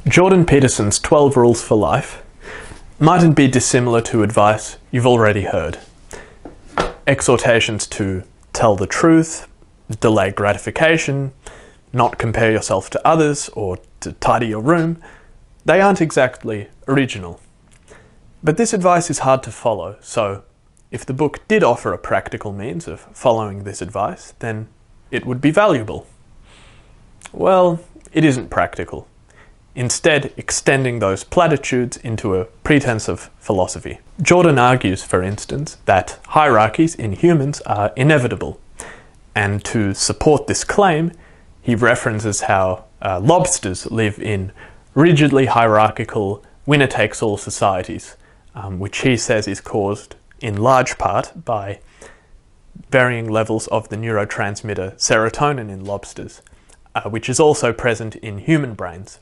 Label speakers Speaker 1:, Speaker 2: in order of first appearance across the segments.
Speaker 1: Jordan Peterson's 12 rules for life mightn't be dissimilar to advice you've already heard. Exhortations to tell the truth, delay gratification, not compare yourself to others, or to tidy your room, they aren't exactly original. But this advice is hard to follow, so if the book did offer a practical means of following this advice, then it would be valuable. Well, it isn't practical. Instead, extending those platitudes into a pretense of philosophy. Jordan argues, for instance, that hierarchies in humans are inevitable, and to support this claim, he references how lobsters live in rigidly hierarchical winner-takes-all societies, which he says is caused in large part by varying levels of the neurotransmitter serotonin in lobsters, which is also present in human brains.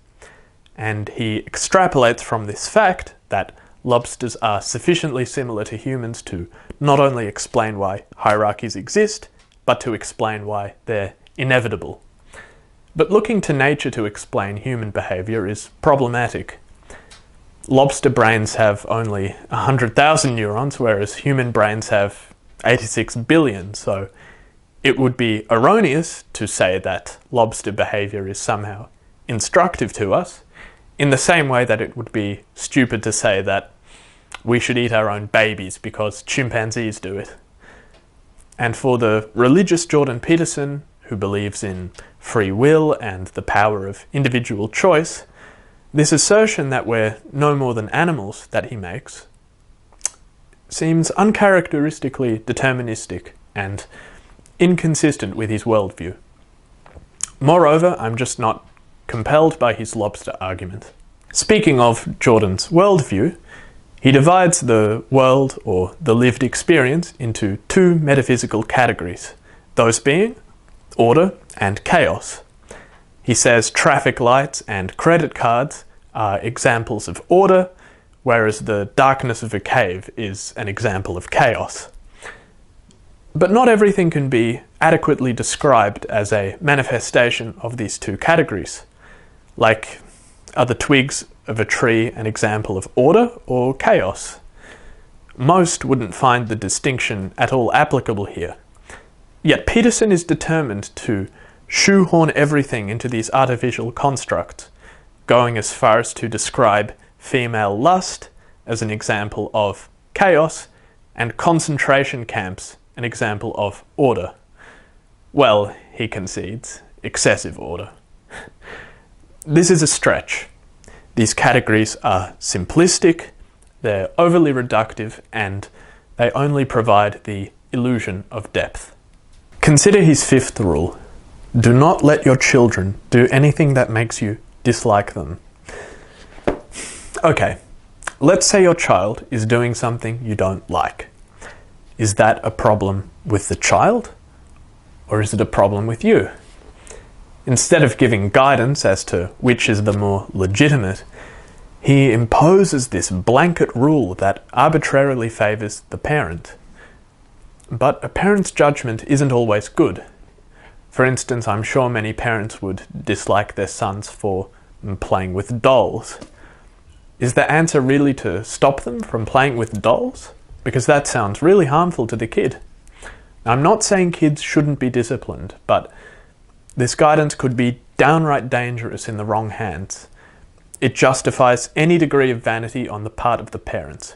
Speaker 1: And he extrapolates from this fact that lobsters are sufficiently similar to humans to not only explain why hierarchies exist, but to explain why they're inevitable. But looking to nature to explain human behavior is problematic. Lobster brains have only 100,000 neurons, whereas human brains have 86 billion, so it would be erroneous to say that lobster behavior is somehow instructive to us, in the same way that it would be stupid to say that we should eat our own babies because chimpanzees do it. And for the religious Jordan Peterson, who believes in free will and the power of individual choice, this assertion that we're no more than animals that he makes seems uncharacteristically deterministic and inconsistent with his worldview. Moreover, I'm just not compelled by his lobster argument. Speaking of Jordan's worldview, he divides the world or the lived experience into two metaphysical categories, those being order and chaos. He says traffic lights and credit cards are examples of order, whereas the darkness of a cave is an example of chaos. But not everything can be adequately described as a manifestation of these two categories. Like, are the twigs of a tree an example of order or chaos? Most wouldn't find the distinction at all applicable here. Yet Peterson is determined to shoehorn everything into these artificial constructs, going as far as to describe female lust as an example of chaos and concentration camps an example of order. Well, he concedes, excessive order. This is a stretch. These categories are simplistic, they're overly reductive, and they only provide the illusion of depth. Consider his fifth rule. Do not let your children do anything that makes you dislike them. Okay, let's say your child is doing something you don't like. Is that a problem with the child, or is it a problem with you? Instead of giving guidance as to which is the more legitimate, he imposes this blanket rule that arbitrarily favours the parent. But a parent's judgment isn't always good. For instance, I'm sure many parents would dislike their sons for playing with dolls. Is the answer really to stop them from playing with dolls? Because that sounds really harmful to the kid. I'm not saying kids shouldn't be disciplined, but this guidance could be downright dangerous in the wrong hands. It justifies any degree of vanity on the part of the parents.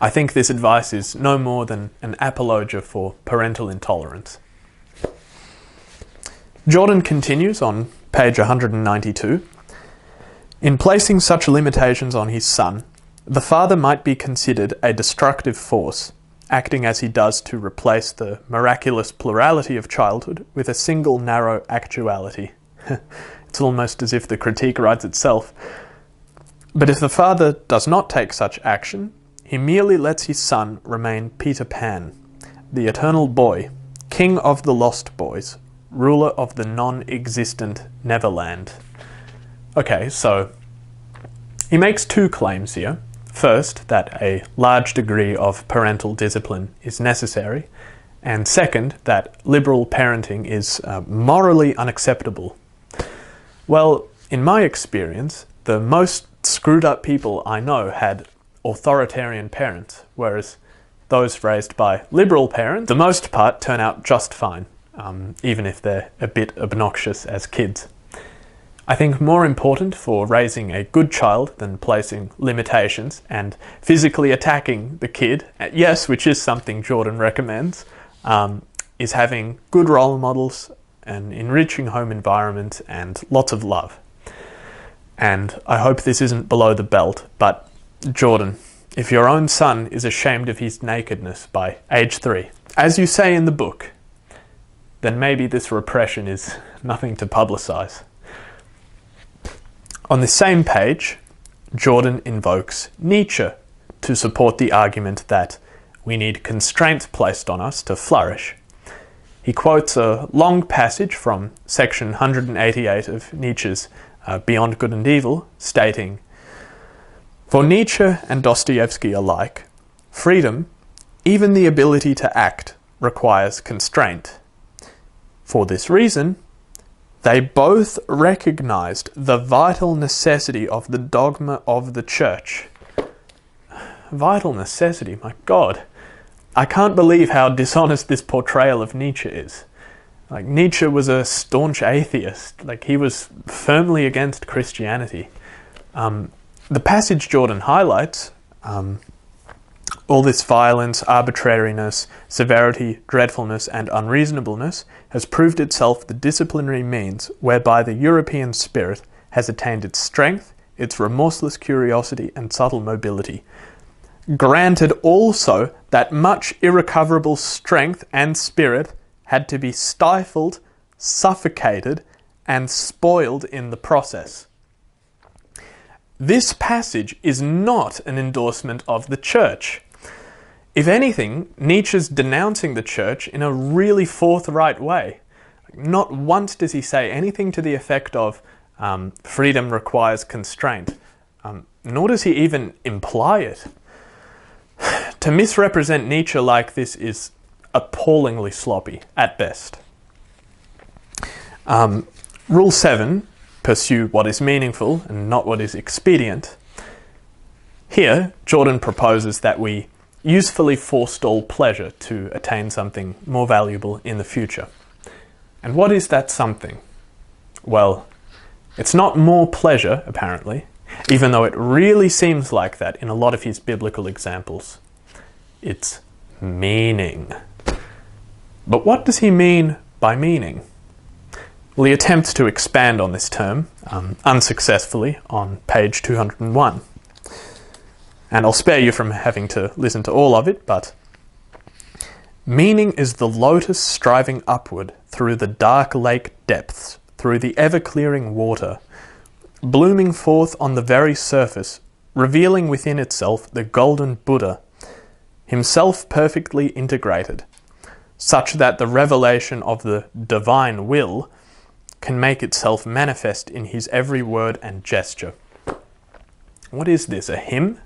Speaker 1: I think this advice is no more than an apologia for parental intolerance. Jordan continues on page 192. In placing such limitations on his son, the father might be considered a destructive force, acting as he does to replace the miraculous plurality of childhood with a single narrow actuality. It's almost as if the critique writes itself. But if the father does not take such action, he merely lets his son remain Peter Pan, the eternal boy, king of the lost boys, ruler of the non-existent Neverland. Okay, so he makes two claims here. First, that a large degree of parental discipline is necessary, and second, that liberal parenting is morally unacceptable. Well, In my experience, the most screwed up people I know had authoritarian parents, whereas those raised by liberal parents, for the most part, turn out just fine, even if they're a bit obnoxious as kids. I think more important for raising a good child than placing limitations and physically attacking the kid, yes, which is something Jordan recommends, is having good role models, an enriching home environment, and lots of love. And I hope this isn't below the belt, but Jordan, if your own son is ashamed of his nakedness by age 3, as you say in the book, then maybe this repression is nothing to publicise. On the same page, Jordan invokes Nietzsche to support the argument that we need constraints placed on us to flourish. He quotes a long passage from section 188 of Nietzsche's Beyond Good and Evil, stating, "For Nietzsche and Dostoevsky alike, freedom, even the ability to act, requires constraint. For this reason, they both recognized the vital necessity of the dogma of the church." Vital necessity, my God. I can't believe how dishonest this portrayal of Nietzsche is. Like, Nietzsche was a staunch atheist. Like, he was firmly against Christianity. The passage Jordan highlights, all this violence, arbitrariness, severity, dreadfulness, and unreasonableness has proved itself the disciplinary means whereby the European spirit has attained its strength, its remorseless curiosity, and subtle mobility. Granted also that much irrecoverable strength and spirit had to be stifled, suffocated, and spoiled in the process. This passage is not an endorsement of the church. If anything, Nietzsche's denouncing the church in a really forthright way. Not once does he say anything to the effect of freedom requires constraint, nor does he even imply it. To misrepresent Nietzsche like this is appallingly sloppy, at best. Rule 7, pursue what is meaningful and not what is expedient. Here, Jordan proposes that we usefully forestall pleasure to attain something more valuable in the future. And what is that something? Well, it's not more pleasure, apparently, even though it really seems like that in a lot of his biblical examples. It's meaning. But what does he mean by meaning? Well, he attempts to expand on this term, unsuccessfully, on page 201. And I'll spare you from having to listen to all of it, but meaning is the lotus striving upward through the dark lake depths, through the ever-clearing water, blooming forth on the very surface, revealing within itself the golden Buddha, himself perfectly integrated, such that the revelation of the divine will can make itself manifest in his every word and gesture. What is this, a hymn?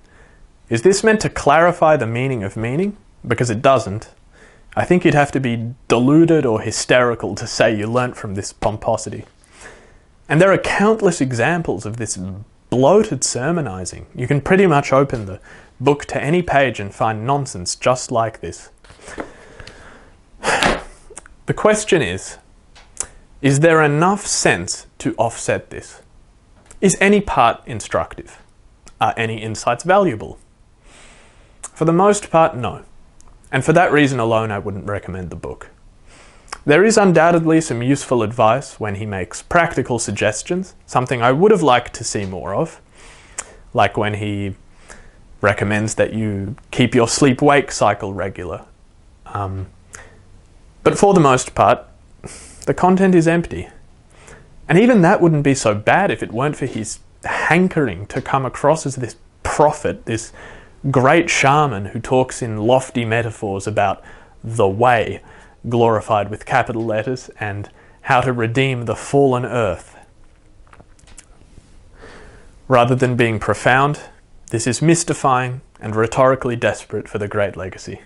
Speaker 1: Is this meant to clarify the meaning of meaning? Because it doesn't. I think you'd have to be deluded or hysterical to say you learnt from this pomposity. And there are countless examples of this bloated sermonizing. You can pretty much open the book to any page and find nonsense just like this. The question is there enough sense to offset this? Is any part instructive? Are any insights valuable? For the most part, no. And for that reason alone, I wouldn't recommend the book. There is undoubtedly some useful advice when he makes practical suggestions, something I would have liked to see more of, like when he recommends that you keep your sleep-wake cycle regular. But for the most part, the content is empty. And even that wouldn't be so bad if it weren't for his hankering to come across as this prophet, this great shaman who talks in lofty metaphors about the way, glorified with capital letters, and how to redeem the fallen earth. Rather than being profound, this is mystifying and rhetorically desperate for the great legacy.